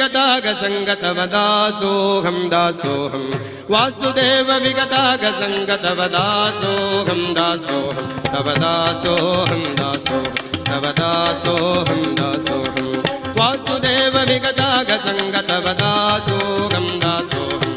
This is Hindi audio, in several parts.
विगताग संगतव दासोऽहं दासोऽहं वासुदेव विगताग संगतव दासोऽहं दासोऽहं तव दासोऽहं दासोऽहं तव दासोऽहं दासोऽहं वासुदेव विगताग संगतव दासोऽहं दासोऽहं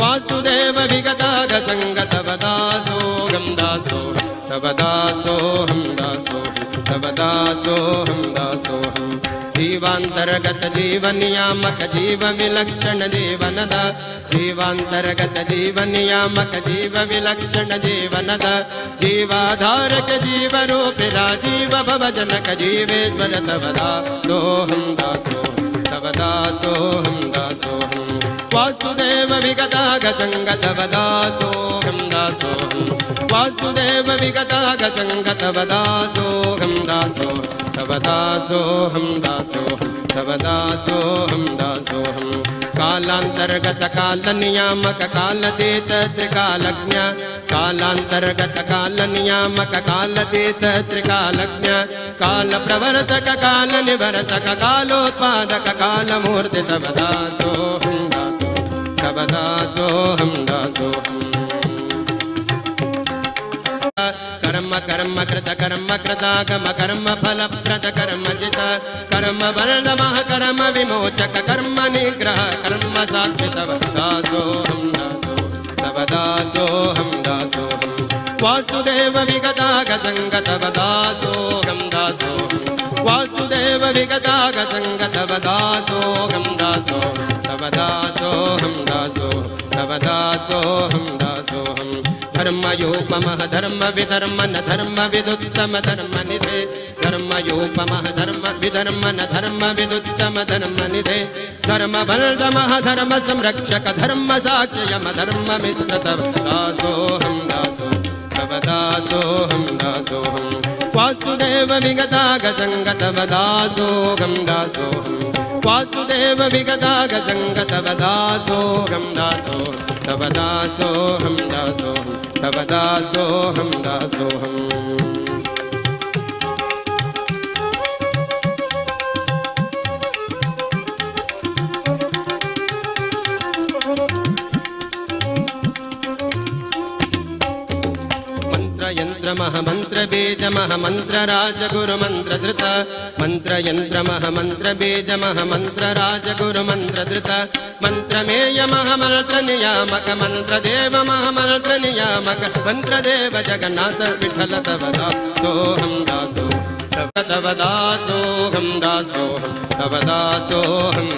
वासुदेव विगताग संगतव दासोऽहं दासोऽहं तव दासोऽहं दासोऽहं तव दासोऽहं दासोऽहं जीवांतर्गत जीव नियामक जीव विलक्षण जीवनद जीवांतर्गत जीव नियामक जीव विलक्षण जीवनद जीवाधारक जीव रूप राजीव भवजनक जीवेश्वर तव दासोऽहं दासोऽहं तव दासोऽहं दासोऽहं वासुदेव विगताग संगतव दासोऽहं दासोऽहं वासुदेव विगताग संगतव दासोऽहं दासोऽहं तव दासोऽहं दासोऽहं तव दासोऽहं दासोऽहं कालांतर्गत काल नियामक कालतीत त्रिकालज्ञ कालांतर्गत काल नियामक कालतीत त्रिकालज्ञ काल प्रवर्तक काल निवर्तक कालोत्पादक कालमूर्ति तव दासोऽहं दासोऽहं तव दासोऽहं दासोऽहं कर्म कर्म कृत कर्म कृतागम कर्म फल प्रद कर्म जित कर्म वर्णमः कर्म विमोचक कर्म निग्रह कर्म साक्षि तव दासोऽहं दासोऽहं तव दासोऽहं दासोऽहं वासुदेव विगताग संगतव दासोऽहं दासोऽहं वासुदेव विगताग संगतव दासोऽहं दासोऽहं तव दासोऽहं दासोऽहं तव दासोऽहं दासोऽहं धर्मयोपमः धर्म विधर्म न धर्म विदुत्तम धर्म निधे धर्मयोपमः धर्म विधर्म न धर्म विदुत्तम धर्म निधे धर्म बलदमः धर्म संरक्षक धर्म साक्ष्य यम धर्म मित्र तव दासोऽहं दासोऽहं तव दासोऽहं दासोऽहं वासुदेव विगताग संगतव दासोऽहं दासोऽहं वासुदेव विगताग संगतव दासोऽहं दासोऽहं तव दासोऽहं दासोऽहं तव दासोऽहं दासोऽहं यंत्रमः मंत्र बीजमः मंत्र राज गुरु मंत्र धृत मंत्र यंत्रमः मंत्र बीजमः मंत्र राज गुरु मंत्र धृत मंत्र मेयमः मंत्र नियामक मंत्र देवमः मंत्र नियामक मंत्र देव जगन्नाथ विठल तव दासोऽहं दासोऽहं तव दासोऽहं दासोऽहं तव दासोऽहं